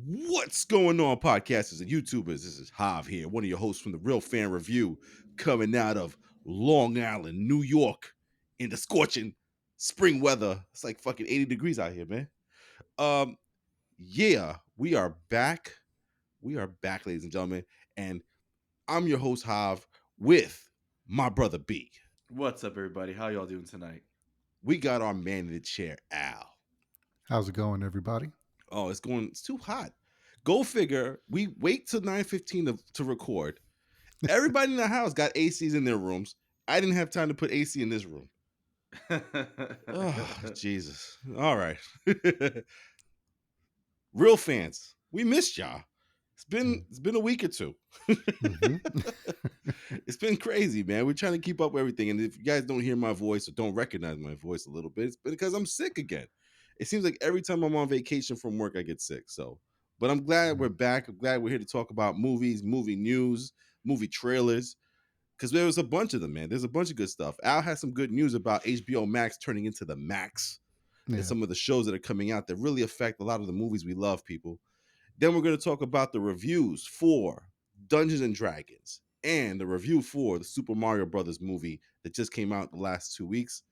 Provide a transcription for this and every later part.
What's going on, podcasters and YouTubers? This is Hav here, one of your hosts from the Real Fan Review, coming out of Long Island, New York, in the scorching spring weather. It's like fucking 80 degrees out here, man. Um, yeah, we are back. We are back, ladies and gentlemen, and I'm your host Hav with my brother B. What's up, everybody? How y'all doing tonight? We got our man in the chair, Al. How's it going, everybody? Oh, it's too hot. Go figure. We wait till 9:15 to record. Everybody in the house got ACs in their rooms. I didn't have time to put AC in this room. Oh, Jesus. All right. Real fans, we missed y'all. It's been a week or two. Mm-hmm. It's been crazy, man. We're trying to keep up with everything. And if you guys don't hear my voice or don't recognize my voice a little bit, it's because I'm sick again. It seems like every time I'm on vacation from work, I get sick. But I'm glad we're back. I'm glad we're here to talk about movies, movie news, movie trailers. Because there was a bunch of them, man. There's a bunch of good stuff. Al has some good news about HBOMax turning into the Max and Yeah. some of the shows that are coming out that really affect a lot of the movies we love, people. Then we're going to talk about the reviews for Dungeons and Dragons and the review for the Super Mario Brothers movie that just came out the last 2 weeks.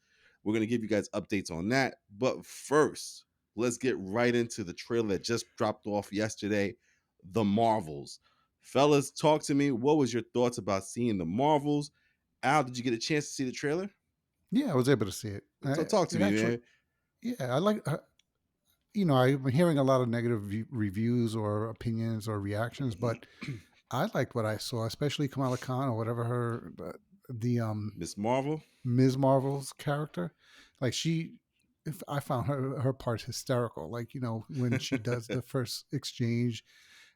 We're going to give you guys updates on that. But first, let's get right into the trailer that just dropped off yesterday, The Marvels. Fellas, talk to me. What was your thoughts about seeing The Marvels? Al, did you get a chance to see the trailer? Yeah, I was able to see it. Talk to It me, actually, man. yeah, I like. I'm hearing a lot of negative reviews or opinions or reactions, but I liked what I saw, especially Kamala Khan or whatever the Miss Marvel? Ms. Marvel's character. Like if I found her part hysterical. Like when she does the first exchange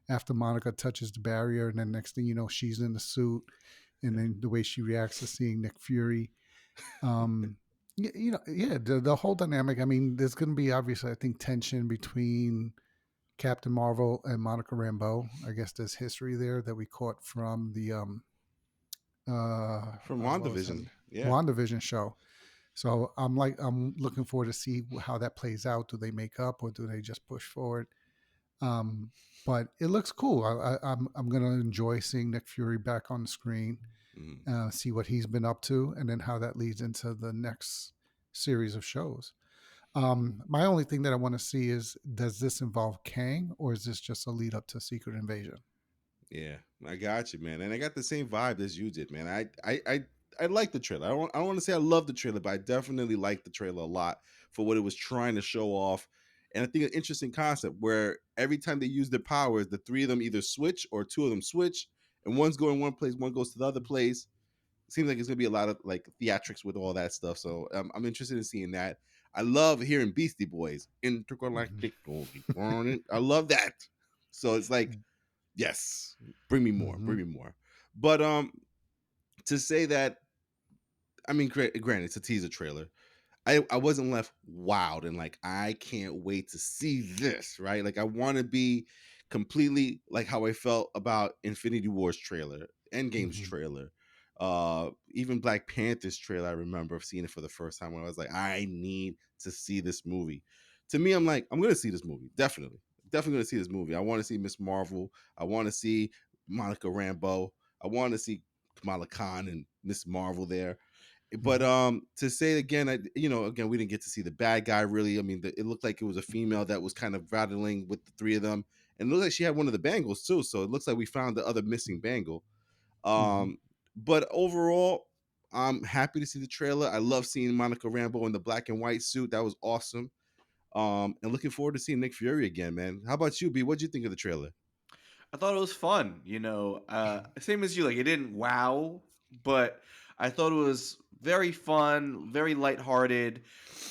after Monica touches the barrier, and then next thing you know, she's in the suit, and then the way she reacts to seeing Nick Fury. Yeah, the whole dynamic. I mean, there's going to be obviously, I think, tension between Captain Marvel and Monica Rambeau. I guess there's history there that we caught from the From what was that? WandaVision. Yeah. WandaVision show. So I'm looking forward to see how that plays out. Do they make up or do they just push forward? Um, but it looks cool. I'm going to enjoy seeing Nick Fury back on the screen, Mhm. see what he's been up to, and then how that leads into the next series of shows. My only thing that I want to see is, does this involve Kang, or is this just a lead up to Secret Invasion? Yeah, I got you, man, and I got the same vibe as you did, man. I like the trailer. I don't want to say I love the trailer, but I definitely like the trailer a lot for what it was trying to show off. And I think an interesting concept where every time they use their powers, the three of them either switch or two of them switch, and one's going one place, one goes to the other place. It seems like it's gonna be a lot of like theatrics with all that stuff. So I'm interested in seeing that. I love hearing Beastie Boys intergalactic. I love that. So it's like, yes, bring me more, Mm-hmm. bring me more. But to say that, I mean, granted, it's a teaser trailer. I wasn't left wowed and like I can't wait to see this, right? Like I want to be completely like how I felt about Infinity Wars trailer, Endgame's Mm-hmm. trailer, even Black Panther's trailer. I remember seeing it for the first time when I was like, I need to see this movie. To me, I'm like, I'm gonna see this movie, definitely gonna see this movie. I want to see Miss Marvel. I want to see Monica Rambeau. I want to see Kamala Khan and Miss Marvel there. But Mm-hmm. to say it again, again, we didn't get to see the bad guy really. I mean, it looked like it was a female that was kind of rattling with the three of them, and it looked like she had one of the bangles too. So it looks like we found the other missing bangle. Mm-hmm. But overall, I'm happy to see the trailer. I love seeing Monica Rambeau in the black and white suit. That was awesome. And looking forward to seeing Nick Fury again, man. How about you, B? What'd you think of the trailer? I thought it was fun. Same as you. Like, it didn't wow, but I thought it was very fun, very lighthearted,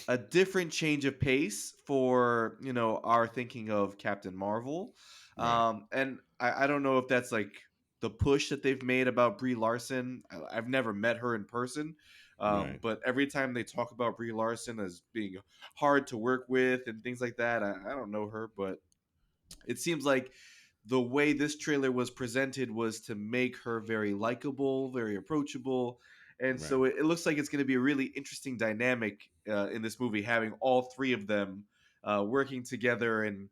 a different change of pace for our thinking of Captain Marvel. Right, And I don't know if that's like the push that they've made about Brie Larson. I've never met her in person, right, but every time they talk about Brie Larson as being hard to work with and things like that, I don't know her, but it seems like the way this trailer was presented was to make her very likable, very approachable. And right. so it looks like it's going to be a really interesting dynamic in this movie, having all three of them working together. And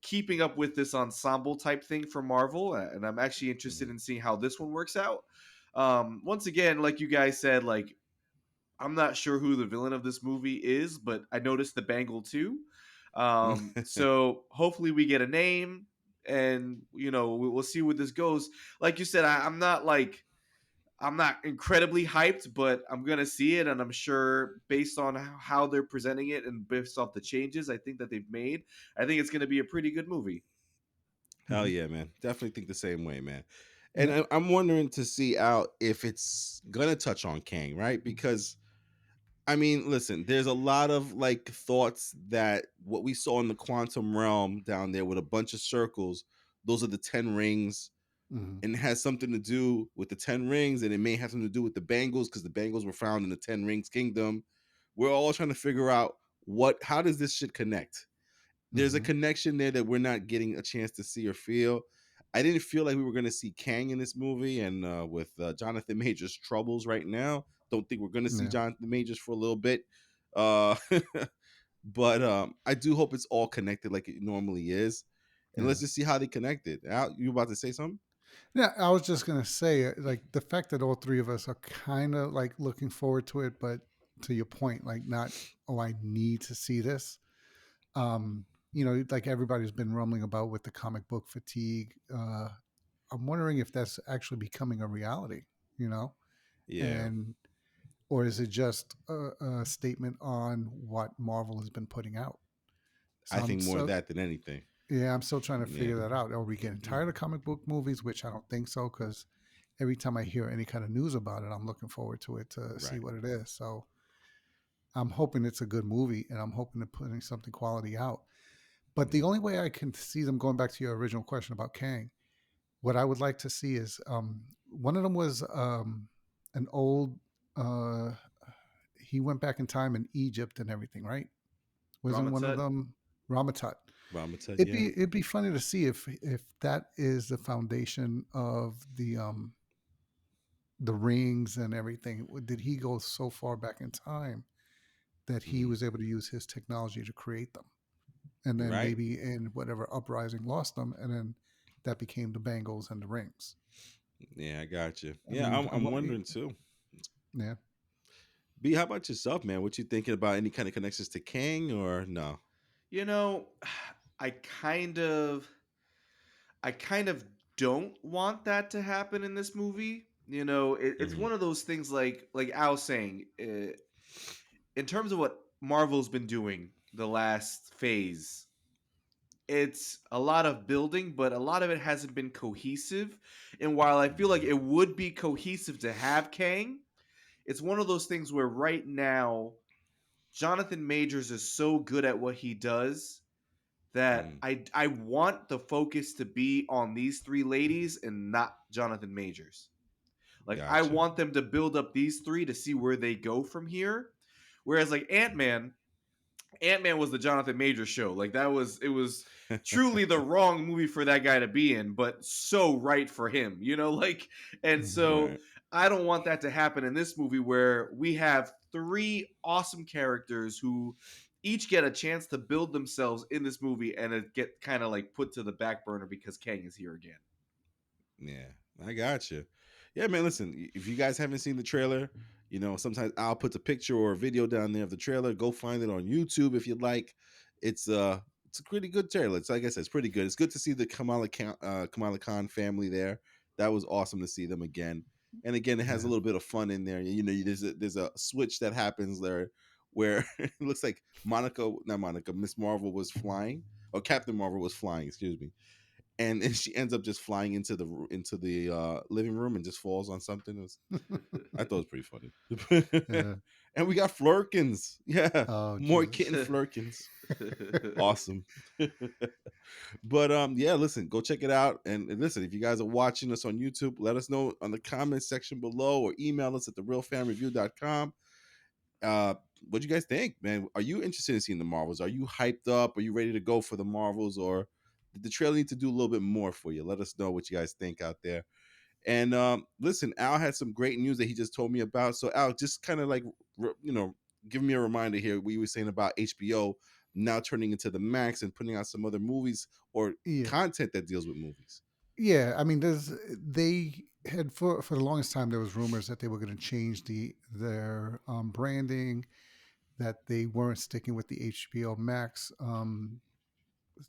keeping up with this ensemble type thing for Marvel, and I'm actually interested Mhm. in seeing how this one works out. Once again, like you guys said, like I'm not sure who the villain of this movie is, but I noticed the bangle too. So hopefully we get a name, and we'll see where this goes. Like you said, I'm not incredibly hyped, but I'm gonna see it, and I'm sure based on how they're presenting it and based off the changes I think that they've made, I think it's gonna be a pretty good movie. Hell Mhm. yeah, man. Definitely think the same way, man. And Yeah. I'm wondering to see out if it's gonna touch on Kang, right? Because I mean, listen, there's a lot of like thoughts that what we saw in the quantum realm down there with a bunch of circles, those are the 10 rings, Mhm. and it has something to do with the 10 rings, and it may have something to do with the bangles because the bangles were found in the 10 rings kingdom. We're all trying to figure out how does this shit connect? There's a Mhm. connection there that we're not getting a chance to see or feel. I didn't feel like we were going to see Kang in this movie, and with Jonathan Majors' troubles right now, don't think we're going to see Yeah. Jonathan Majors for a little bit. Uh, but I do hope it's all connected like it normally is, and Yeah. let's just see how they connect it. Al, you about to say something? Yeah, I was just gonna say, like the fact that all three of us are kind of like looking forward to it, but to your point, like not, oh, I need to see this. Um, like everybody's been rumbling about with the comic book fatigue. I'm wondering if that's actually becoming a reality, you know, Yeah, and or is it just a statement on what Marvel has been putting out? So I think more of that than anything. yeah, I'm still trying to Yeah, figure that out. Are we getting tired of comic book movies? Which I don't think so, because every time I hear any kind of news about it, I'm looking forward to it to see right. what it is. So I'm hoping it's a good movie, and I'm hoping they're putting something quality out. But the Yeah. only way I can see them going back to your original question about Kang, what I would like to see is one of them was an old. Uh, he went back in time in Egypt and everything, right? Wasn't one of Ramatut. them Ramatut? Ramatud, It'd yeah. be funny to see if that is the foundation of the rings and everything. Did he go so far back in time that he Mhm. was able to use his technology to create them, and then Right. maybe in whatever uprising lost them, and then that became the bangles and the rings. Yeah, I got you. I Yeah, mean, I'm wondering too. yeah. B, how about yourself, man? What you thinking about? Any kind of connections to Kang or no? You know, I kind of I kind of don't want that to happen in this movie. It's Hmm. one of those things like Al saying, in terms of what Marvel's been doing the last phase, it's a lot of building, but a lot of it hasn't been cohesive. And while I feel like it would be cohesive to have Kang, it's one of those things where right now Jonathan Majors is so good at what he does that Mm, I want the focus to be on these three ladies and not Jonathan Majors. Like I gotcha. want them to build up these three to see where they go from here. Whereas like Ant Man was the Jonathan Majors show. Like it was truly the wrong movie for that guy to be in, but so right for him, like. And Hmm. so Right. I don't want that to happen in this movie where we have three awesome characters who each get a chance to build themselves in this movie, and it get kind of like put to the back burner because Kang is here again. Yeah, I got you. Yeah, man. Listen, if you guys haven't seen the trailer, sometimes I'll put a picture or a video down there of the trailer. Go find it on YouTube if you'd like. It's a pretty good trailer. It's like I said, it's pretty good. It's good to see the Kamala Khan family there. That was awesome to see them again. And again, it has a Yeah. little bit of fun in there. There's a switch that happens there where it looks like not Monica, Miss Marvel was flying, or Captain Marvel was flying. Excuse me, and she ends up just flying into the living room and just falls on something. I thought it was pretty funny. Yeah. And we got flirkins. Yeah, Oh more Jesus. kitten flirkins. Awesome. But yeah, listen, go check it out. And listen, if you guys are watching us on YouTube, let us know on the comments section below or email us at therealfanreview.com. uh what do you guys think, man? Are you interested in seeing the Marvels? Are you hyped up? Are you ready to go for the Marvels, or did the trailer need to do a little bit more for you? Let us know what you guys think out there. And listen, Al had some great news that he just told me about. So Al, just kind of like give me a reminder here. We were saying about HBO now turning into the Max and putting out some other movies or Yeah, content that deals with movies. yeah. I mean, they had for the longest time there was rumors that they were going to change their branding, that they weren't sticking with the HBO Max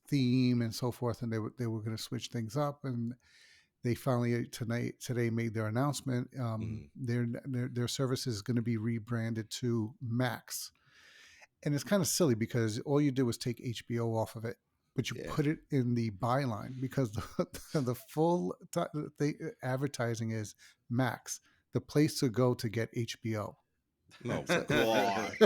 theme and so forth, and they were going to switch things up. And they finally today made their announcement. Their service is going to be rebranded to Max, and it's kind of silly because all you do is take HBO off of it, but you Yeah. put it in the byline because the full advertising is Max, the place to go to get HBO. No, So, God.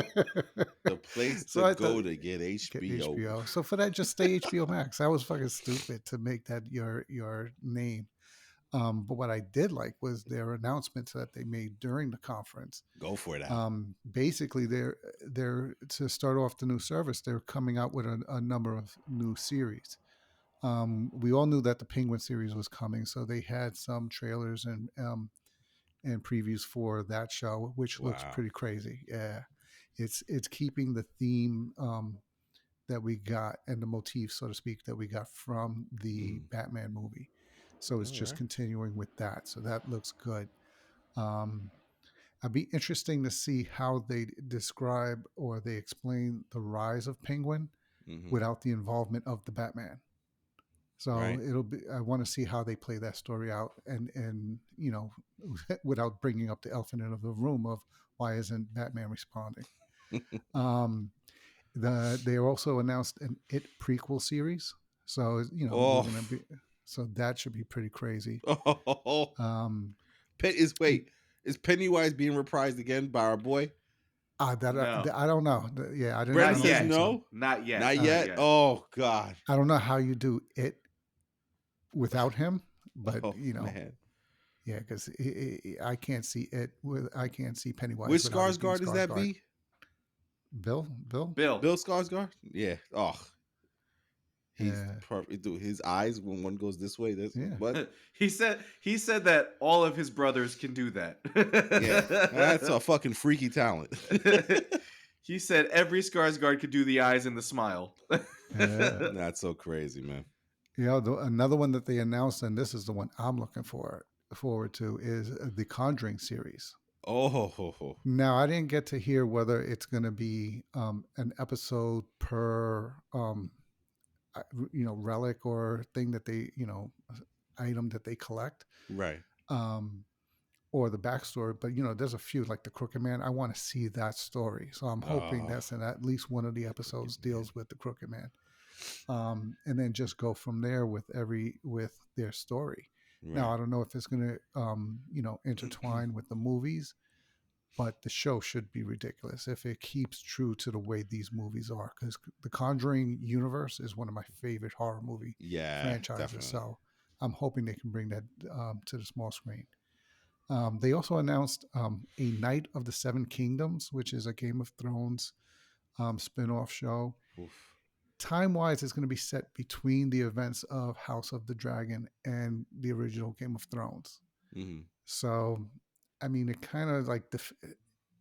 The place so to I thought go to get get HBO. HBO. So for that, just stay HBO Max. That was fucking stupid to make that your name. But what I did like was their announcements that they made during the conference. Go for it, Al. Basically, they're to start off the new service. They're coming out with a number of new series. We all knew that the Penguin series was coming, so they had some trailers and previews for that show, which looks Wow. pretty crazy. Yeah, it's keeping the theme that we got and the motif, so to speak, that we got from the Batman movie. So it's All just right. continuing with that. So that looks good. Um, It'd be interesting to see how they describe or they explain the rise of Penguin without the involvement of the Batman. So Right. it'll be. I want to see how they play that story out, and without bringing up the elephant in the room of why isn't Batman responding. Um, they also announced an It prequel series, so we're Oh. gonna be. So that should be pretty crazy. Oh. Um, Is Pennywise being reprised again by our boy? No. I don't know. Yeah, I Brendan Not don't says think yet. so. no. Not yet. Not Not yet. yet. Oh God. I don't know how you do it without him, but Oh man. yeah, because I can't see it with I can't see Pennywise Which without it being Skarsgård is that? Skarsgård. V. Bill, Bill. Bill Skarsgård. Yeah. Oh, he's yeah, perfect. Dude, his eyes when one goes this way. This yeah. what? He said that all of his brothers can do that. Yeah. That's a fucking freaky talent. He said every Skarsgård could do the eyes and the smile. Yeah. That's so crazy, man. Another one that they announced, and this is the one I'm looking forward to, is the Conjuring series. Oh. Now, I didn't get to hear whether it's going to be an episode per, relic or thing that they, item that they collect, Right. um, or the backstory. But there's a few like the Crooked Man. I want to see that story, so I'm hoping Oh, that's in at least one of the episodes deals with the Crooked Man, and then just go from there with their story. Now, right. I don't know if it's going to, intertwine with the movies, but the show should be ridiculous if it keeps true to the way these movies are. Because the Conjuring universe is one of my favorite horror movie Yeah, franchises. definitely. So I'm hoping they can bring that to the small screen. They also announced a Night of the Seven Kingdoms, which is a Game of Thrones spin-off show. Oof. Time-wise, it's going to be set between the events of House of the Dragon and the original Game of Thrones. Mm-hmm. So, I mean, it kind of like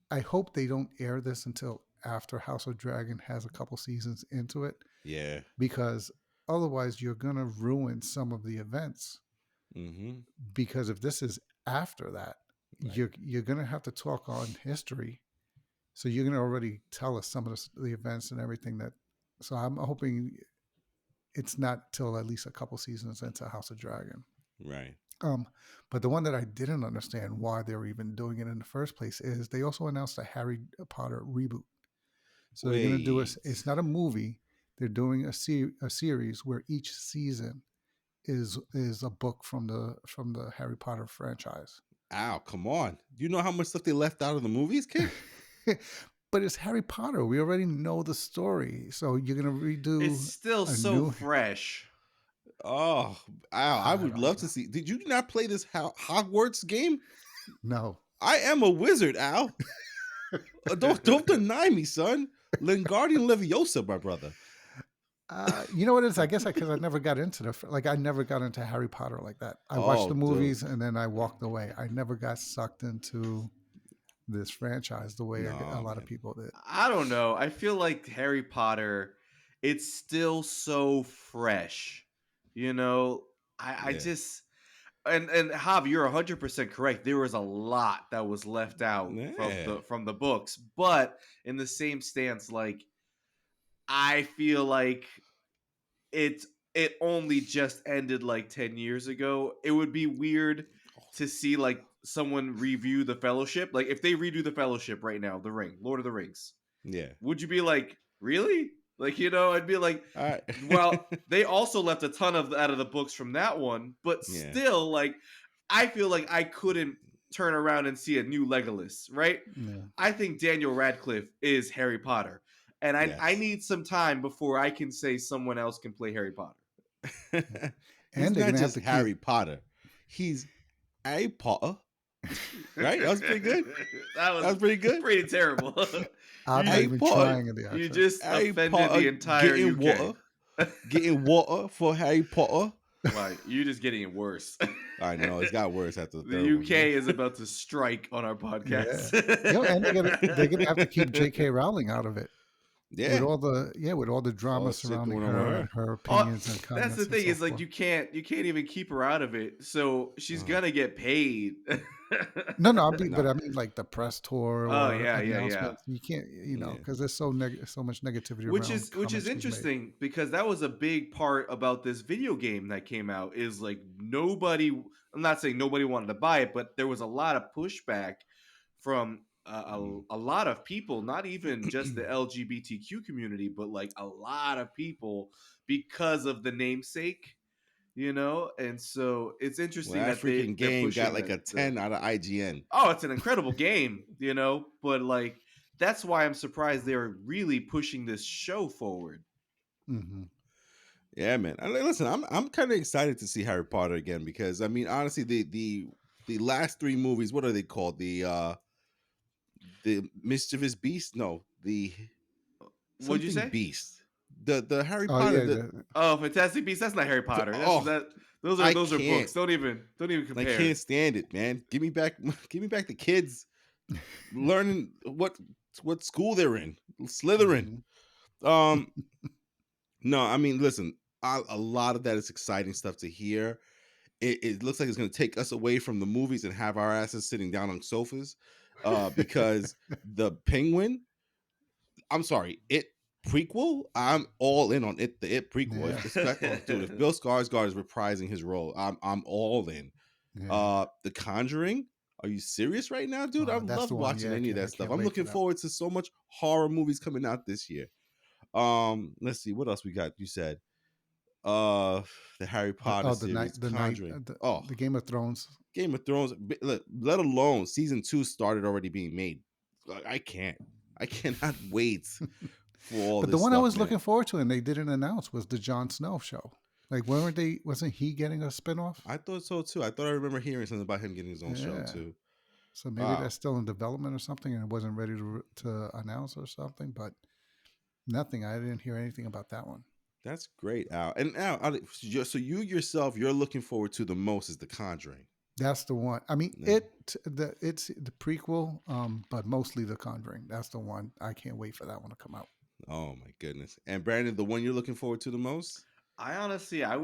I hope they don't air this until after House of Dragon has a couple seasons into it, Yeah. because otherwise you're going to ruin some of the events. Mm-hmm. Because if this is after that, Right. you're going to have to talk on history. So you're going to already tell us some of the events and everything that. So I'm hoping it's not till at least a couple seasons into House of Dragon. Right. But the one that I didn't understand why they were even doing it in the first place is they also announced a Harry Potter reboot. So they're going to do Wait. it's not a movie. They're doing a series where each season is a book from the Harry Potter franchise. Ow, come on. Do you know how much stuff they left out of the movies, kid? But it's Harry Potter. We already know the story. So you're going to redo It's still a so new. fresh. Oh, ow. I I would don't love know. to see. Did you not play this Hogwarts game? No. I am a wizard, Al. Don't deny me, son. Lingardium Leviosa, my brother. You know what it is? I guess because I never got into I never got into Harry Potter like that. I watched Oh, the dude. movies and then I walked away. I never got sucked into this franchise the way a No, lot of man. people did. I don't know. I feel like Harry Potter it's still so fresh. You know, I Yeah. just and Jav, you're 100% correct. There was a lot that was left out Yeah. from the books, but in the same stance, like I feel like it it only just ended like 10 years ago. It would be weird to see like someone review the Fellowship. Like if they redo the Fellowship right now, The Ring, Lord of the Rings, Yeah. would you be like, really? Like, I'd be like, All right. well, they also left a ton of out of the books from that one, but Yeah. still, like, I feel like I couldn't turn around and see a new Legolas, right? Yeah. I think Daniel Radcliffe is Harry Potter, and I Yes. need some time before I can say someone else can play Harry Potter. He's And they're not gonna have just to Harry keep. Potter. He's a Potter. Right? That was pretty good. That That was was pretty good. pretty terrible. I'm not you A even Potter. trying in the you accent. just Harry offended the Potter entire getting UK. water. Getting water for Harry Potter. Wow, you're just getting it worse. I know it's got worse after the The third one, man. UK is about to strike on our Yeah. podcast. And they're gonna have to keep J.K. Rowling out of it with Yeah. all the All drama that shit surrounding going on with her her. and her Oh, opinions and that's the comments and thing so is like forth. you can't even keep her out of it. So she's Oh, gonna get paid. No, no. but I mean like the press tour Oh or yeah, yeah, yeah. announcements. You can't, Yeah. because there's so much negativity which around is which is comments she's made. interesting because that was a big part about this video game that came out is like nobody, I'm not saying nobody wanted to buy it, but there was a lot of pushback from Mm. a lot of people, not even just the LGBTQ community, but like a lot of people because of the namesake, and so it's Well, interesting that that freaking they're game got pushing like a the 10 out of IGN. oh, it's an incredible game, but like that's why I'm surprised they're really pushing this show forward. Hmm. Yeah, man. Listen, I'm kind of excited to see Harry Potter again because I mean, honestly, the last three movies, what are they called? The Mischievous Beast? No, the What'd you something say? Beast. The Harry Oh Potter. yeah, The Oh, Fantastic Beasts. That's not Harry Potter. That's oh, that. Those are I those are can't. books. Don't even I compare. can't stand it, man. Give me back, give me back the kids learning what school they're in. Slytherin. hmm Um, no, I mean, listen, a lot of that is exciting stuff to hear. It looks like it's going to take us away from the movies and have our asses sitting down on sofas, because the Penguin. I'm sorry, it prequel. I'm all in on it. The it prequel. yeah, Oh, dude, if Bill Skarsgård is reprising his role, I'm all in. yeah. The Conjuring. Are you serious right now, dude? I That's love the one. watching Yeah, any of I that stuff. can't I'm wait for looking that one. forward to so much horror movies coming out this year. Let's see what else we got. You said uh the Harry Potter series, The night, Conjuring. Oh, the Game of Thrones. Game of Thrones, let alone season 2 started already being made. I cannot wait for all But the this one I stuff, was man. looking forward to and they didn't announce was the Jon Snow show. Like, wasn't he getting a spinoff? I thought so too. I thought I remember hearing something about him getting his own show Yeah. too. So maybe Wow, that's still in development or something, and it wasn't ready to announce or something. But nothing. I didn't hear anything about that one. that's great, Al. And Al, so you yourself, you're looking forward to the most is the Conjuring. That's the one. I mean, Yeah. it's the prequel, but mostly The Conjuring. That's the one. I can't wait for that one to come out. Oh my goodness. And Brandon, the one you're looking forward to the most? I would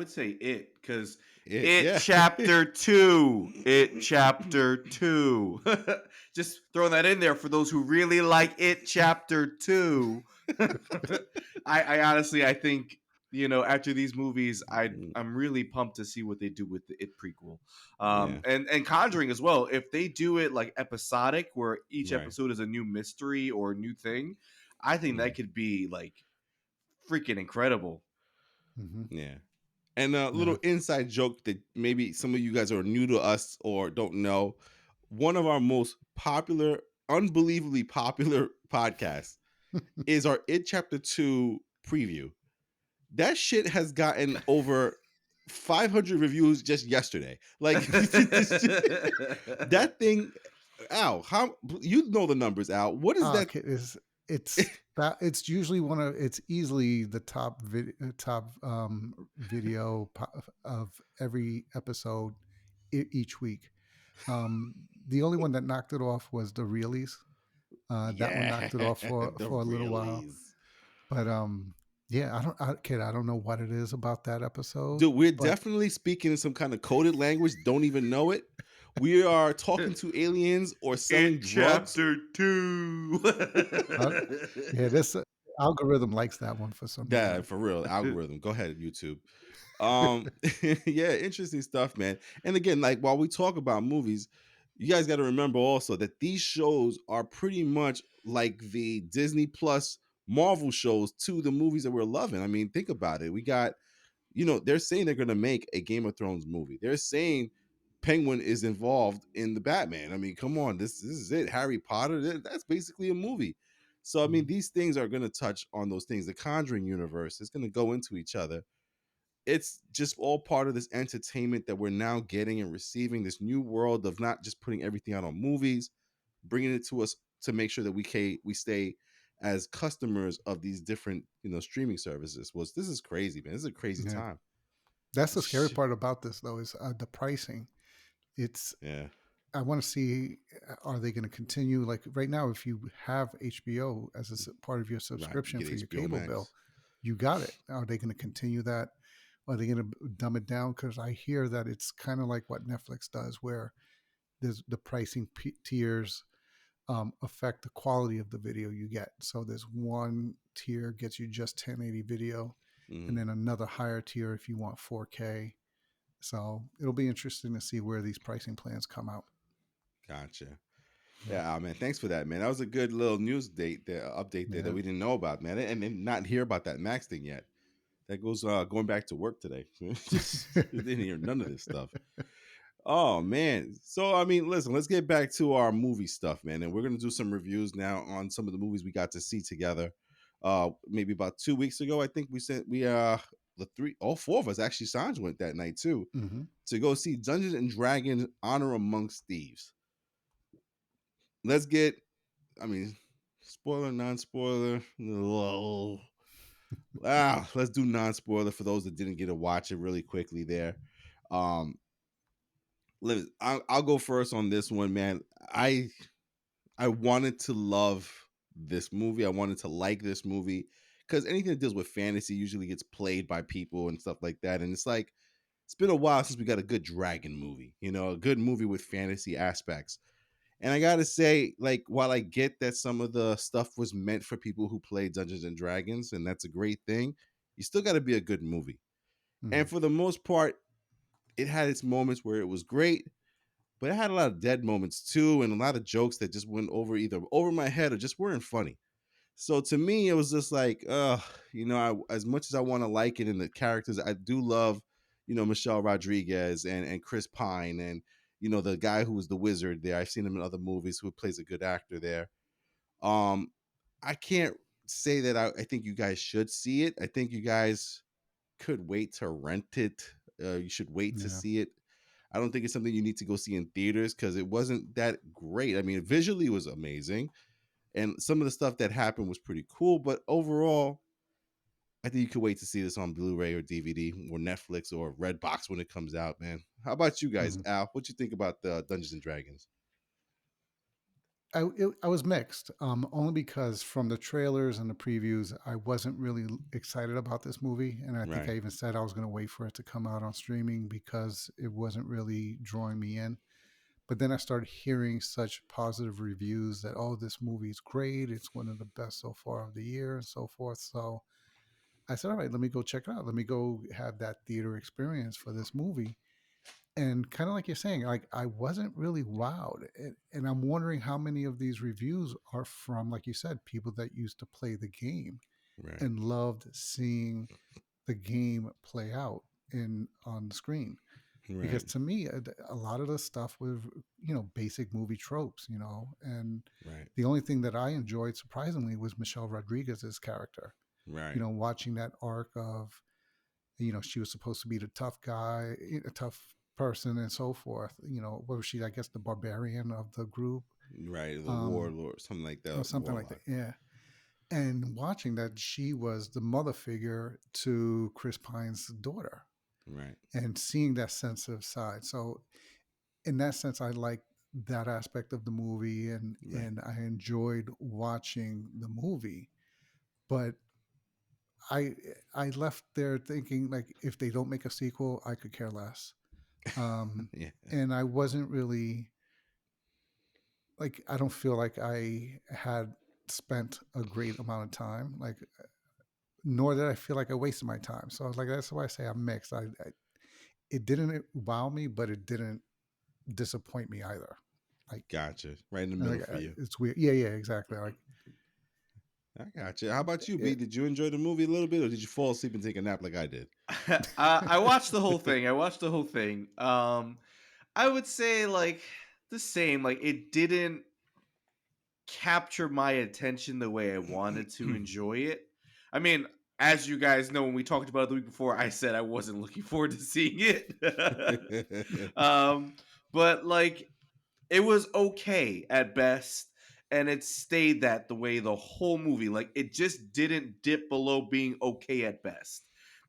say it because Yeah. it chapter two. Just throwing that in there for those who really like it chapter two. I honestly I think after these movies I'm really pumped to see what they do with the it prequel, Yeah. and Conjuring as well. If they do it like episodic, where each Right. episode is a new mystery or a new thing, I think Yeah. that could be like freaking incredible. Hmm. Yeah. And a Yeah. little inside joke that maybe some of you guys are new to us or don't know. One of our most popular, unbelievably popular podcasts is our It Chapter 2 preview. That shit has gotten over 500 reviews just yesterday. Like that thing, Al, how you know the numbers, Al. What is that? Okay, it's usually it's easily the top video of every episode each week. The only one that knocked it off was the Realies. That one Yeah, knocked it off for the a little while, realies. but Yeah, kid, I don't know what it is about that episode, Dude, we're but definitely speaking in some kind of coded language, don't even know it. We are talking to aliens or selling In drugs. chapter 2. uh, yeah, this algorithm likes that one for some Yeah, reason. for real. Algorithm. Go ahead, YouTube. Yeah, interesting stuff, man. And again, like while we talk about movies, you guys got to remember also that these shows are pretty much like the Disney Plus Marvel shows to the movies that we're loving. I mean, think about it. We got, they're saying they're going to make a Game of Thrones movie. They're saying Penguin is involved in the Batman. I mean, come on, this is it. Harry Potter, that's basically a movie. So I mean, Mhm. these things are going to touch on those things. The Conjuring universe is going to go into each other. It's just all part of this entertainment that we're now getting and receiving, this new world of not just putting everything out on movies, bringing it to us to make sure that we stay as customers of these different streaming services. Was This is crazy, man. This is a crazy Yeah, time. that's the scary Sh- part about this, though, is the pricing. It's yeah, I want to see, are they going to continue? Like right now, if you have HBO as a part of your right. You subscription get for your HBO cable bill, Max. you got it. Are they going to continue that? Are they going to dumb it down? Because I hear that it's kind of like what Netflix does, where there's the pricing tiers affect the quality of the video you get. So there's one tier gets you just 1080 video, and Hmm. then another higher tier if you want 4K. So it'll be interesting to see where these pricing plans come out. Gotcha. Yeah, man. Thanks for that, man. That was a good little news update there that Yeah. we didn't know about, man, and not hear about that Max thing yet. That goes going back to work today. Just didn't hear none of this stuff. Oh man. So I mean, listen, let's get back to our movie stuff, man. And we're gonna do some reviews now on some of the movies we got to see together. Maybe about 2 weeks ago, I think all four of us actually Sanj went that night too Hmm. to go see Dungeons and Dragons Honor Amongst Thieves. Let's get, I mean, spoiler, non-spoiler. Whoa. Let's do non-spoiler for those that didn't get to watch it really quickly there. Um, I'll go first on this one, man. I I wanted to love this movie. I wanted to like this movie because anything that deals with fantasy usually gets played by people and stuff like that. And it's like it's been a while since we got a good dragon movie, a good movie with fantasy aspects. And I gotta say, like, while I get that some of the stuff was meant for people who play Dungeons and Dragons, and that's a great thing, you still got to be a good movie. Hmm. And for the most part, it had its moments where it was great, but it had a lot of dead moments too, and a lot of jokes that just went over either over my head or just weren't funny. So to me, it was just like, as much as I want to like it in the characters, I do love, Michelle Rodriguez and Chris Pine and the guy who was the wizard there. I've seen him in other movies who plays a good actor there. Um, I can't say that I think you guys should see it. I think you guys could wait to rent it. You should wait to Yeah. see it. I don't think it's something you need to go see in theaters because it wasn't that great. I mean, visually it was amazing, and some of the stuff that happened was pretty cool. But overall, I think you could wait to see this on Blu-ray or DVD or Netflix or Redbox when it comes out, man. How about you guys, Hmm. Al? What you think about the Dungeons and Dragons? I was mixed, only because from the trailers and the previews, I wasn't really excited about this movie, and I think Right, I even said I was going to wait for it to come out on streaming because it wasn't really drawing me in. But then I started hearing such positive reviews that, oh, this movie is great, it's one of the best so far of the year, and so forth. So I said, all right, let me go check it out. Let me go have that theater experience for this movie. And kind of like you're saying, like I wasn't really wowed, and I'm wondering how many of these reviews are from, like you said, people that used to play the game right, and loved seeing the game play out in on the screen. Because right, to me, a lot of the stuff was, basic movie tropes, and right, the only thing that I enjoyed surprisingly was Michelle Rodriguez's character. right, Watching that arc of, she was supposed to be the tough guy, a tough person, and so forth. What was she? I guess the barbarian of the group, right. The um, warlord, something like or that, something like that. warlock. Yeah. And watching that, she was the mother figure to Chris Pine's daughter, Right, and seeing that sensitive side. So, in that sense, I like that aspect of the movie, and right, I enjoyed watching the movie. But I I left there thinking like if they don't make a sequel, I could care less. Um, Yeah, and I wasn't really like I don't feel like I had spent a great amount of time. Like nor did I feel like I wasted my time. So I was like, that's why I say I'm mixed. I it didn't wow me, but it didn't disappoint me either. Like, gotcha. Right in the middle for you. it's weird. Yeah, yeah, exactly. Like, I gotcha. How about you, B? it, Did you enjoy the movie a little bit, or did you fall asleep and take a nap like I did? I watched the whole thing. I watched the whole thing. I would say like the same. Like it didn't capture my attention the way I wanted to enjoy it. I mean, as you guys know, when we talked about it the week before, I said I wasn't looking forward to seeing it. um, but like it was okay at best, and it stayed that the way the whole movie. Like it just didn't dip below being okay at best.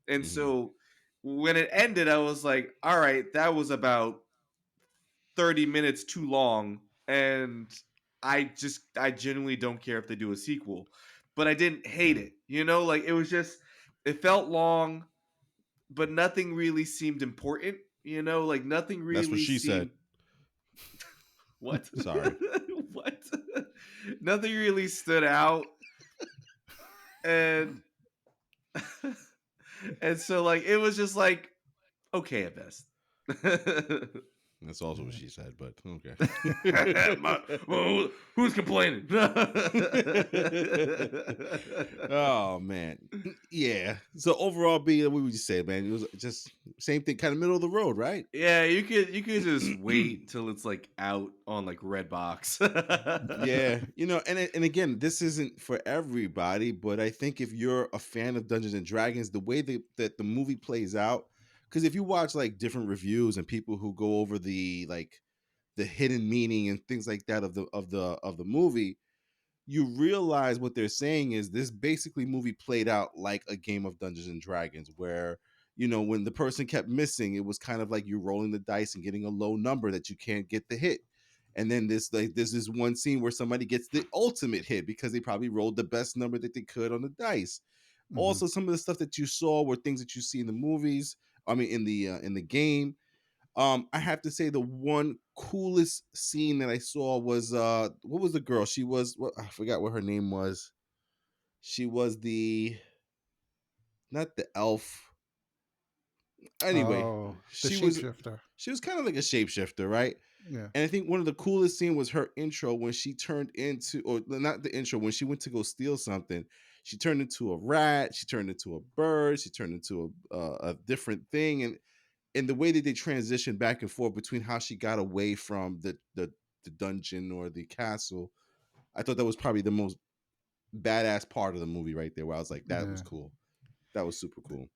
And Mhm. so when it ended, I was like, all right, that was about 30 minutes too long, and I genuinely don't care if they do a sequel. But I didn't hate Yeah. it. Like it was just it felt long, but nothing really seemed important. Like nothing That's what really she said. seemed what? Sorry. What? Nothing really stood out, and and so like it was just like okay at best. That's also what yeah. she said, but okay. Well, who's complaining? Oh man, yeah. So overall, B, what would you say, man? It was just same thing, kind of middle of the road, right? Yeah, you could just wait till it's like out on like Redbox. Yeah, and again, this isn't for everybody, but I think if you're a fan of Dungeons and Dragons, the way that the movie plays out, because if you watch like different reviews and people who go over the hidden meaning and things like that of the movie, you realize what they're saying is this basically movie played out like a game of Dungeons and Dragons, where when the person kept missing, it was kind of like you rolling the dice and getting a low number that you can't get the hit. And then there's this one scene where somebody gets the ultimate hit because they probably rolled the best number that they could on the dice. Hmm. Also, some of the stuff that you saw were things that you see in the movies. I mean, in the game. I have to say the one coolest scene that I saw was what was the girl? She was I forgot what her name was. She was the not the elf. Anyway, Oh, the she was shapeshifter. she was kind of like a shapeshifter, right? Yeah. And I think one of the coolest scene was her intro when she turned into, or not the intro, when she went to go steal something. She turned into a rat. She turned into a bird. She turned into a different thing, and the way that they transitioned back and forth between how she got away from the dungeon or the castle, I thought that was probably the most badass part of the movie right there. Where I was like, that was Yeah. cool. That was super cool.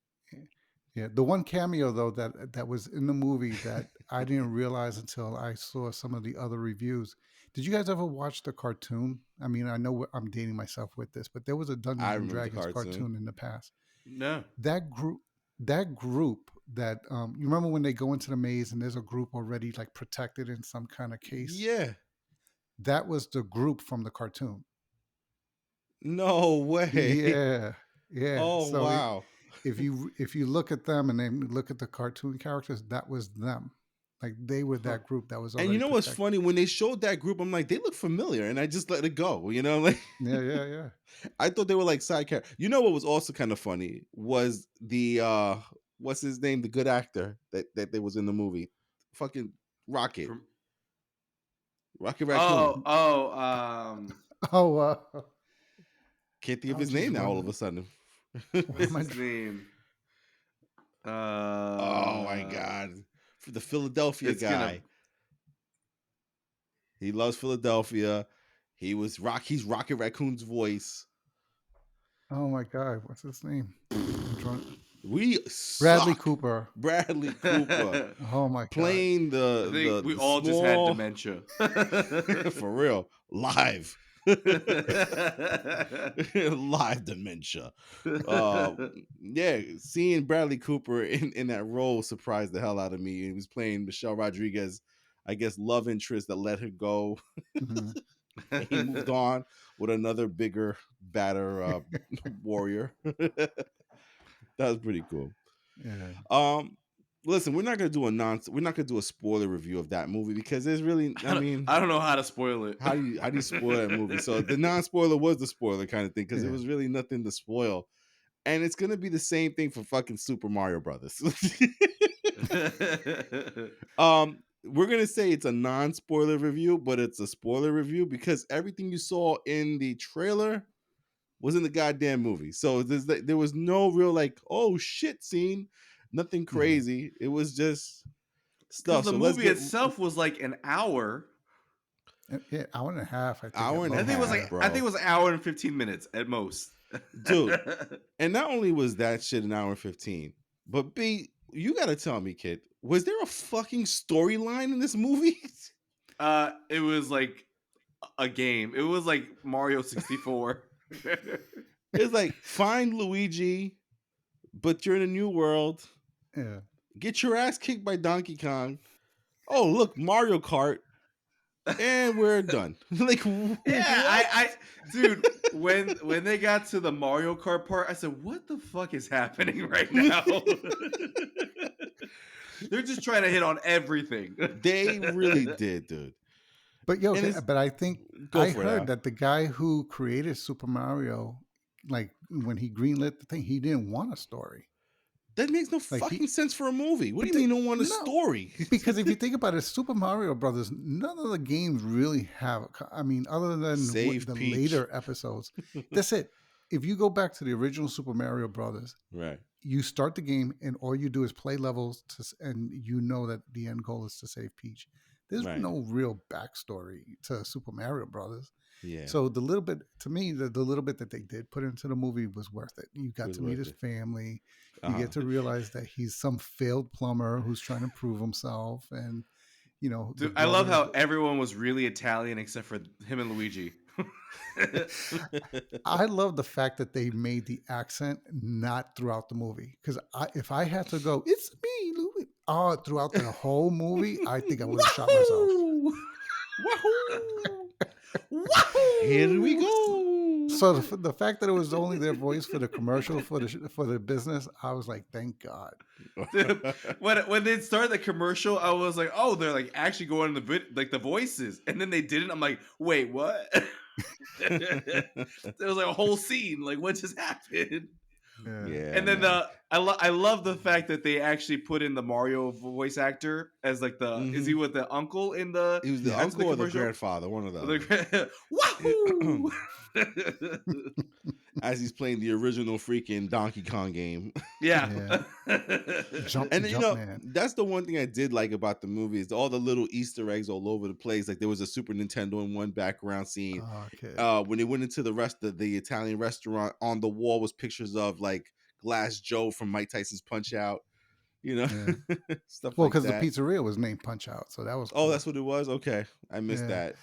Yeah, the one cameo though that was in the movie that I didn't realize until I saw some of the other reviews. Did you guys ever watch the cartoon? I mean, I know I'm dating myself with this, but there was a I Dungeons and remember the Dragons cartoon. cartoon in the past. No. That group that you remember when they go into the maze and there's a group already like protected in some kind of case. Yeah. That was the group from the cartoon. No way. Yeah, yeah. Oh So wow. if you look at them and then look at the cartoon characters, that was them. Like they were Huh. that group that was And you already know what's protected. funny? When they showed that group, I'm like, they look familiar, and I just let it go. Like Yeah, yeah, yeah. I thought they were like side characters. You know what was also kind of funny was the what's his name, the good actor that was in the movie, fucking Rocket, From Rocket Raccoon. oh, Oh, Can't think of I was his just name now. All of a wondering, sudden. why am what's I? his name? Oh my god, for the Philadelphia It's gonna guy. He loves Philadelphia. He's Rocket Raccoon's voice. Oh my God, what's his name? I'm trying. We Bradley suck. Cooper. Bradley Cooper Oh my God. playing I the think the we the all just had small dementia. for real live live dementia. Uh, yeah, seeing Bradley Cooper in that role surprised the hell out of me. He was playing Michelle Rodriguez, I guess, love interest that let her go. Mhm. And he moved on with another bigger, badder warrior. That was pretty cool. Yeah. Listen, we're not gonna do a spoiler review of that movie because there's really, I mean, I don't know how to spoil it. how do you spoil that movie? So the non-spoiler was the spoiler kind of thing because there Yeah. was really nothing to spoil. And it's gonna be the same thing for fucking Super Mario Brothers. We're gonna say it's a non-spoiler review, but it's a spoiler review because everything you saw in the trailer was in the goddamn movie. So there was no real like, oh shit scene, nothing Mhm. crazy. It was just Because stuff. the So let's movie get itself was like an hour. Yeah, hour and a half, I think, hour at and a I think it was most. half, Yeah. like I think bro. it was an hour and 15 minutes at most. Dude. And not only was that shit an hour and 15, but B, you gotta tell me, kid, was there a fucking storyline in this movie? It was like a game. It was like Mario 64. It's like find Luigi, but you're in a new world. Yeah. Get your ass kicked by Donkey Kong. Oh, look, Mario Kart, and we're done. Like Yeah, what? dude, when they got to the Mario Kart part, I said, "What the fuck is happening right now?" They're just trying to hit on everything. They really did, dude. But yo, And it's but I think go I for it, heard Al. that the guy who created Super Mario, like when he greenlit the thing, he didn't want a story. That makes no Like fucking sense for a movie. What do but you mean you don't want a no, story? because if you think about it, Super Mario Brothers, none of the games really have. I mean, other than Save the Peach. later episodes, that's it. If you go back to the original Super Mario Brothers, Right. you start the game and all you do is play levels and you know that the end goal is to save Peach. There's Right. no real backstory to Super Mario Brothers. Yeah. So the little bit, to me, the little bit that they did put into the movie was worth it. You It got was to meet worth his it. family. You Uh-huh. get to realize that he's some failed plumber who's trying to prove himself, and the Dude, I love brothers. how everyone was really Italian except for him and Luigi. I love the fact that they made the accent not throughout the movie. Because if I had to go, it's me, Louis, throughout the whole movie, I think I would have shot myself. Wahoo! Wahoo! Here we Wahoo! go. So the fact that it was only their voice for the commercial for the business, I was like, thank God. Dude, when they started the commercial, I was like, oh, they're like actually going to the voices, and then they didn't. I'm like, wait, what? There was like a whole scene. Like, what just happened? Yeah. Yeah, And then man. I love the fact that they actually put in the Mario voice actor as like is he Mhm. with the uncle in the He was the Yeah. after the uncle or the commercial? grandfather, one or the other. Like, wahoo! As he's playing the original freaking Donkey Kong game. Yeah. Yeah. Jump And man. that's the one thing I did like about the movie is all the little Easter eggs all over the place. Like there was a Super Nintendo in one background scene. Oh, okay. When they went into the Italian restaurant, on the wall was pictures of like Glass Joe from Mike Tyson's Punch Out, you know, Yeah. stuff Well, like because the that. pizzeria was named Punch Out, so that was Oh, cool. that's what it was. Okay, I missed Yeah. that.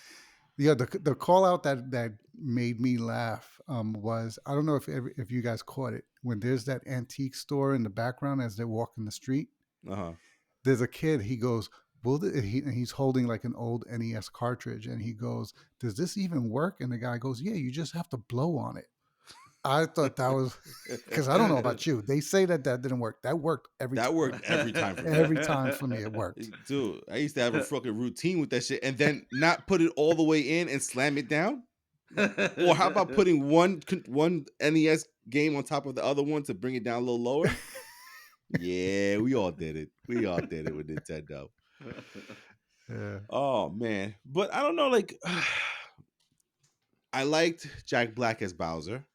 Yeah, the call out that made me laugh was, I don't know if you guys caught it, when there's that antique store in the background as they're walking the street. Uh huh. There's a kid. He goes, and he's holding like an old NES cartridge, and he goes, "Does this even work?" And the guy goes, "Yeah, you just have to blow on it." I thought that was, because I don't know about you. They say that didn't work. That worked every That time. worked every time for me. Every time for me, it worked. Dude, I used to have a fucking routine with that shit and then not put it all the way in and slam it down. Or how about putting one NES game on top of the other one to bring it down a little lower? Yeah, we all did it. We all did it with Nintendo. Yeah. Oh man. But I don't know, like I liked Jack Black as Bowser.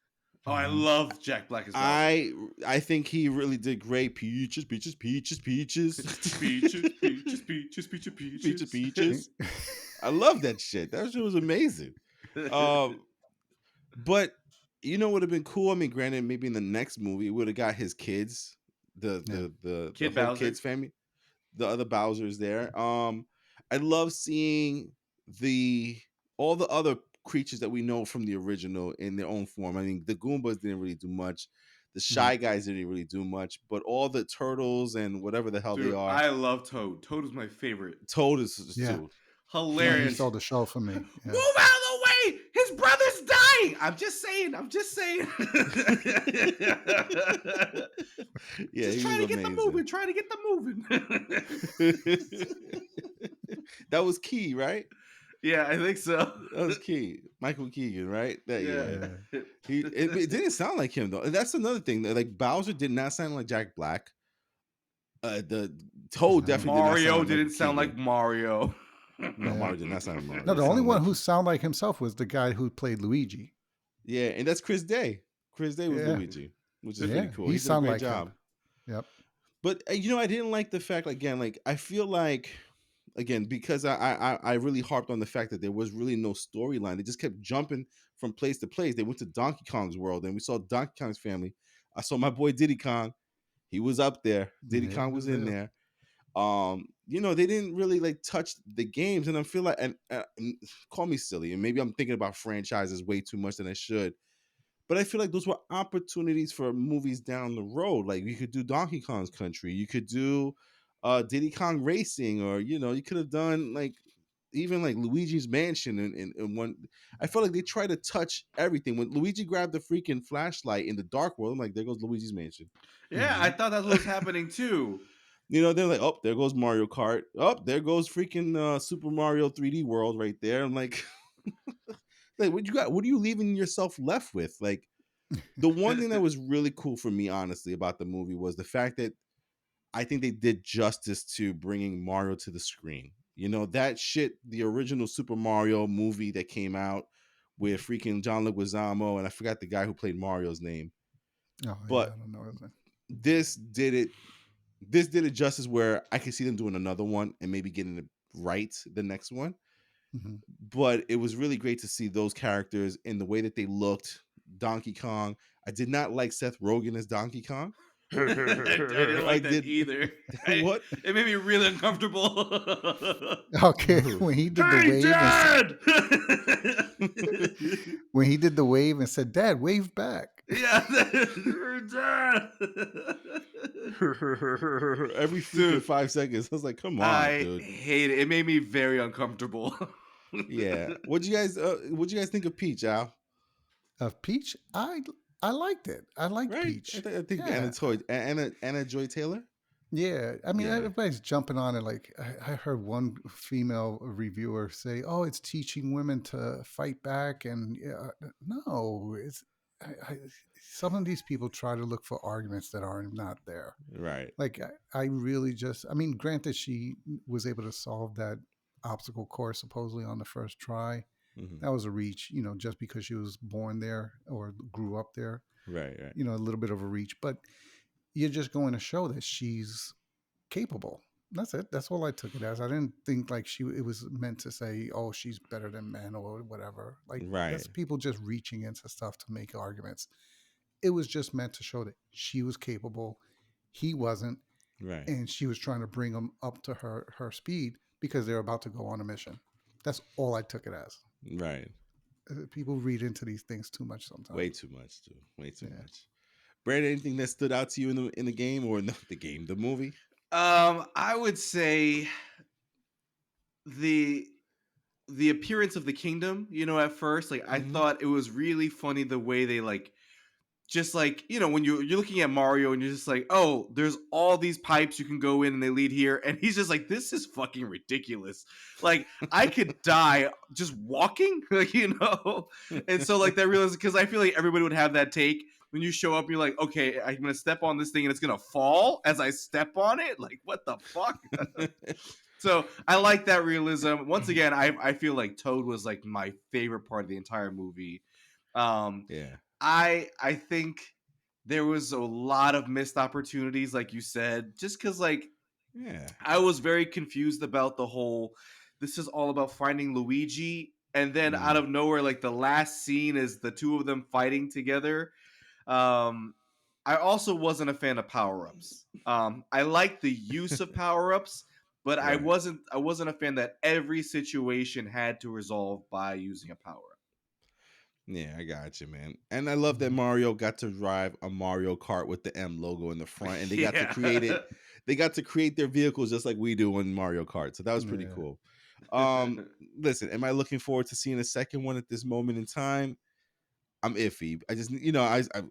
Oh, I Mhm. love Jack Black as Bowser. I think he really did great. Peaches, peaches, peaches, peaches. Peaches, peaches, peaches, peaches, Peaches, peaches. peaches. I love that shit. That shit was amazing. But you know what would have been cool? I mean, granted, maybe in the next movie, would have got his kids, Yeah. the Kid whole Bowser. kids family, the other Bowsers there. I love seeing the all the other creatures that we know from the original in their own form. I mean, the Goombas didn't really do much. The Shy Mhm. Guys didn't really do much, but all the turtles and whatever the hell they Dude, are, I love Toad. Toad is my favorite. Toad is Yeah. too. No, he Hilarious. stole the show for me. Move Yeah. out of the way, his brother's dying. I'm just saying. Yeah, Just he trying was to get them amazing. moving. Trying to get them moving. That was key, right? Yeah, I think so. That was key. Michael Keegan, right? That Yeah. yeah. Yeah. It didn't sound like him though. And that's another thing. Like Bowser did not sound like Jack Black. The Toad No. definitely did not sound Mario like Michael didn't sound like Keegan. Mario. No, Yeah. Mario did not sound like Mario. No, It the only sounded one like who sounded like himself was the guy who played Luigi. yeah, and that's Chris Day. Chris Day was Yeah. Luigi, which is pretty Yeah. cool. He He did a sounded great like him. job. Yep. But I didn't like the fact again. Like I feel like again because I really harped on the fact that there was really no storyline. They just kept jumping from place to place. They went to Donkey Kong's world, and we saw Donkey Kong's family. I saw my boy Diddy Kong. He was up there. Diddy Yeah, he Kong was was in there. there. They didn't really like touch the games, and I feel like and call me silly, and maybe I'm thinking about franchises way too much than I should. But I feel like those were opportunities for movies down the road. Like you could do Donkey Kong's Country, you could do Diddy Kong Racing, or you could have done like even like Luigi's Mansion and one. I felt like they tried to touch everything. When Luigi grabbed the freaking flashlight in the dark world, I'm like, there goes Luigi's Mansion. Yeah, I thought that's what was happening too. They're like, oh, there goes Mario Kart. Oh, there goes freaking Super Mario 3D World right there. I'm like, like what you got? What are you leaving yourself left with? Like, the one thing that was really cool for me, honestly, about the movie was the fact that I think they did justice to bringing Mario to the screen. That shit, the original Super Mario movie that came out with freaking John Leguizamo, and I forgot the guy who played Mario's name. Oh yeah, But I don't know his name. this did it. This did it justice where I could see them doing another one and maybe getting it right the next one. Mm-hmm. But it was really great to see those characters in the way that they looked. Donkey Kong. I did not like Seth Rogen as Donkey Kong. I didn't I like that did. either. What? It made me really uncomfortable. Okay, when he did the Hey, wave, Dad! when he did the wave and said, "Dad, wave back." Yeah, Dad. Every freaking Dude, 5 seconds. I was like, come on, I dude. hate it. It made me very uncomfortable. Yeah. What'd you guys think of Peach, Al? Of Peach, I liked it. I liked Right? Peach. I think Yeah, Anna Joy Taylor. yeah. I mean, Yeah. everybody's jumping on it. Like I heard one female reviewer say, "Oh, it's teaching women to fight back," and no, it's some of these people try to look for arguments that are not there. Right. Like I really just, I mean, granted, she was able to solve that obstacle course supposedly on the first try. Hmm. That was a reach, just because she was born there or grew up there, Right. Right. a little bit of a reach. But you're just going to show that she's capable. That's it. That's all I took it as. I didn't think like it was meant to say, oh, she's better than men or whatever. Like Right. that's people just reaching into stuff to make arguments. It was just meant to show that she was capable. He wasn't, Right. and she was trying to bring him up to her speed because they're about to go on a mission. That's all I took it as. Right. People read into these things too much sometimes. Way too much, too. Way too Yeah. much. Brandon, anything that stood out to you in the game or not the game, the movie? I would say the appearance of the kingdom, at first, like I Mhm. thought it was really funny the way they just when you're looking at Mario and you're just like, oh, there's all these pipes you can go in and they lead here, and he's just like, this is fucking ridiculous. Like I could die just walking, and so like that realized because I feel like everybody would have that take when you show up. You're like, okay, I'm gonna step on this thing and it's gonna fall as I step on it. Like what the fuck? So I like that realism. Once again, I feel like Toad was like my favorite part of the entire movie. Um, Yeah. I think there was a lot of missed opportunities, like you said, just because like Yeah. I was very confused about the whole. This is all about finding Luigi, and then out of nowhere, like the last scene is the two of them fighting together. Um, I also wasn't a fan of power ups. I like the use of power ups, but I Right. wasn't a fan that every situation had to resolve by using a power up. Yeah, I got you, man. And I love that Mhm. Mario got to drive a Mario Kart with the M logo in the front, and they got to Yeah. create it. They got to create their vehicles just like we do in Mario Kart. So that was pretty Yeah. cool. Listen, am I looking forward to seeing a second one at this moment in time? I'm iffy. I just,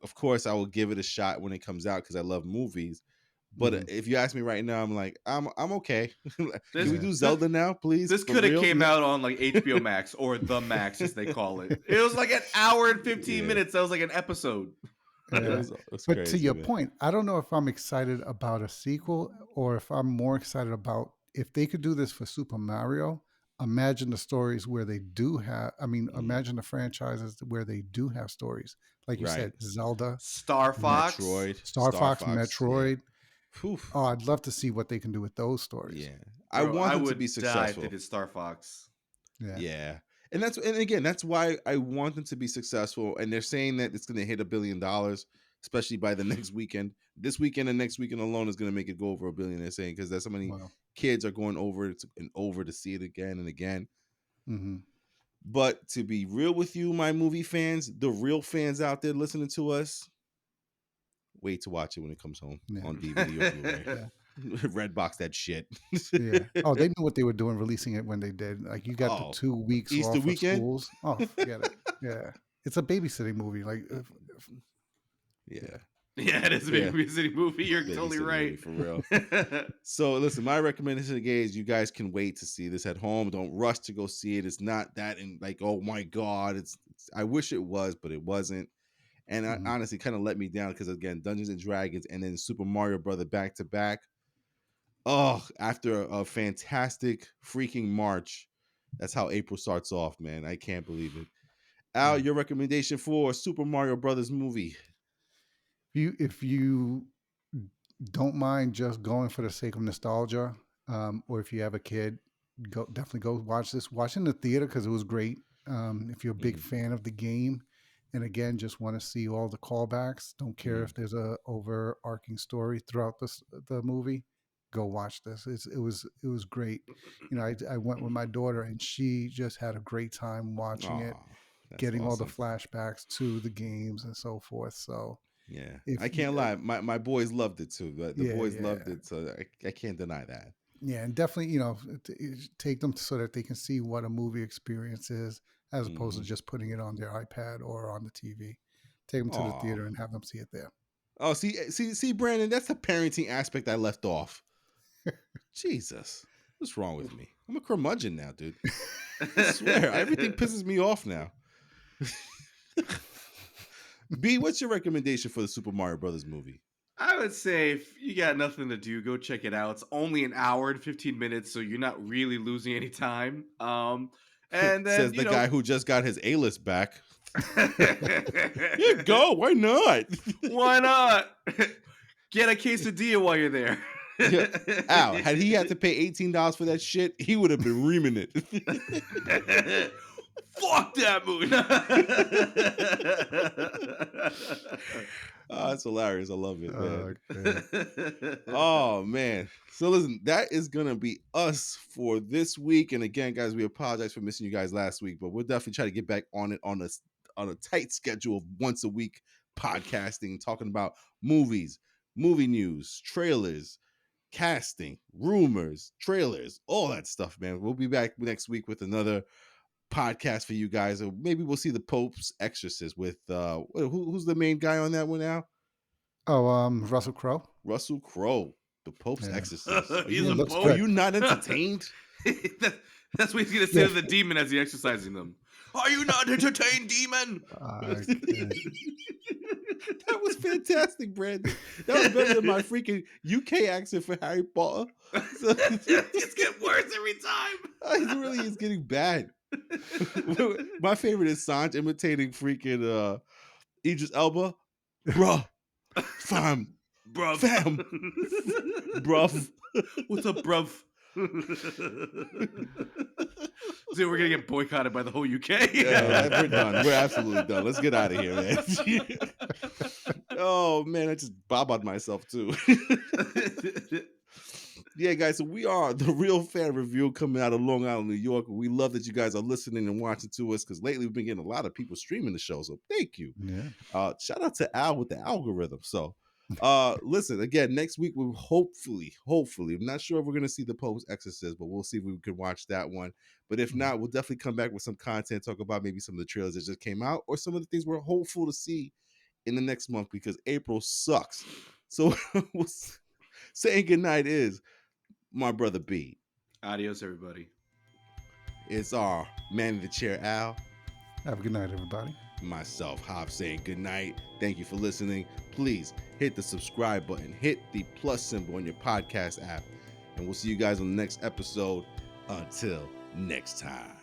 of course, I will give it a shot when it comes out because I love movies. But Mhm. if you ask me right now, I'm like, I'm okay. Can This we Yeah. do this Zelda now, please? this For could have real? came out on like HBOMax or the Max as they call it. It was like an hour and 15 Yeah, minutes. That was like an episode. Yeah. it was But to crazy, your man. point, I don't know if I'm excited about a sequel or if I'm more excited about if they could do this for Super Mario. Imagine the stories where they do have, I mean, Mm, imagine the franchises where they do have stories. Like you right. said, Zelda, Star Met, Fox. Metroid, Star Star Fox, Fox. Yeah. Metroid. Whew. Oh, I'd love to see what they can do with those stories. Yeah. I Bro, want I them to be would die if they successful. did Star Fox. Yeah. Yeah. And again, that's why I want them to be successful. And they're saying that it's gonna hit $1 billion, especially by the next weekend. This weekend and next weekend alone is gonna make it go over $1 billion, they're saying, because there's so many Wow. kids are going over and over to see it again and again. Hmm. But to be real with you, my movie fans, the real fans out there listening to us, wait to watch it when it comes home Yeah. on DVD or Blu-ray. Yeah. Redbox that shit. Yeah. Oh, they knew what they were doing releasing it when they did. Like you got the Oh, 2 weeks Easter off of weekend? schools. Oh, forget it. Yeah. It's a babysitting movie. Like, Yeah. yeah. Yeah, it is a Yeah. babysitting movie. You're totally Babysitting right. movie for real. So listen, my recommendation again is you guys can wait to see this at home. Don't rush to go see it. It's not that and like, oh my god, I wish it was, but it wasn't. And I Mhm. honestly kind of let me down because again, Dungeons and Dragons and then Super Mario Brother back to back. Oh, after a fantastic freaking March, that's how April starts off, man. I can't believe it. Al, Yeah. your recommendation for Super Mario Brothers movie? If you don't mind just going for the sake of nostalgia, or if you have a kid, definitely go watch this. Watch in the theater because it was great. If you're a big Mm-hmm, fan of the game, and again, just want to see all the callbacks. Don't care mm-hmm. if there's a overarching story throughout the movie. Go watch this. It was great. I went with my daughter, and she just had a great time watching it, Oh, that's getting all the awesome. flashbacks to the games and so forth. So Yeah, I if can't lie. My boys loved it too. The yeah, boys loved yeah. it, so I can't deny that. Yeah, and definitely, take them so that they can see what a movie experience is, as opposed to Mm-hmm. just putting it on their iPad or on the TV. Take them to the Oh, theater and have them see it there. oh, see, Brandon, that's the parenting aspect I left off. Jesus, what's wrong with me? I'm a curmudgeon now, dude. I swear, everything pisses me off now. B, what's your recommendation for the Super Mario Brothers movie? I would say if you got nothing to do, go check it out. It's only an hour and 15 minutes, so you're not really losing any time. And then, Says the guy who just got his A-list back. Yeah, go. Why not? why not? Get a quesadilla while you're there. Yeah. Al, had he had to pay $18 for that shit, he would have been reaming it. Fuck that movie. Oh, that's hilarious. I love it, man. Okay. Oh man. So listen, that is gonna be us for this week. And again, guys, we apologize for missing you guys last week, but we'll definitely try to get back on it on a tight schedule of once a week podcasting, talking about movies, movie news, trailers, casting, rumors, trailers, all that stuff, man. We'll be back next week with another podcast for you guys. Or maybe we'll see the Pope's Exorcist with who's the main guy on that one now? Oh, Russell Crowe. Russell Crowe, the Pope's Yeah, Exorcist. He's it a looks Are pope. good. you not entertained? That's what he's gonna say Yeah. to the demon as he's exercising them. Are you not entertained, demon? Okay. That was fantastic, Brandon. That was better than my freaking UK accent for Harry Potter. So, It's getting worse every time. it really is getting bad. My favorite is Sanj imitating freaking Idris Elba. Bruh, fam, Bruv. fam, bruv. What's up, bruv? So we're gonna get boycotted by the whole UK. Yeah, we're done. We're absolutely done. Let's get out of here, man. Oh man, I just bob-on myself too. Yeah, guys, so we are the Real Fan Review coming out of Long Island, New York. We love that you guys are listening and watching to us because lately we've been getting a lot of people streaming the show. So thank you. Yeah. Shout out to Al with the algorithm. So Listen, again, next week we'll hopefully, I'm not sure if we're gonna see the post Exorcist, but we'll see if we can watch that one. But if not, we'll definitely come back with some content, talk about maybe some of the trailers that just came out or some of the things we're hopeful to see in the next month, because April sucks. So saying goodnight is my brother B. Adios, everybody. It's our man in the chair, Al. Have a good night, everybody. Myself, Hobbs, saying goodnight. Thank you for listening. Please hit the subscribe button, hit the plus symbol on your podcast app, and we'll see you guys on the next episode. Until next time.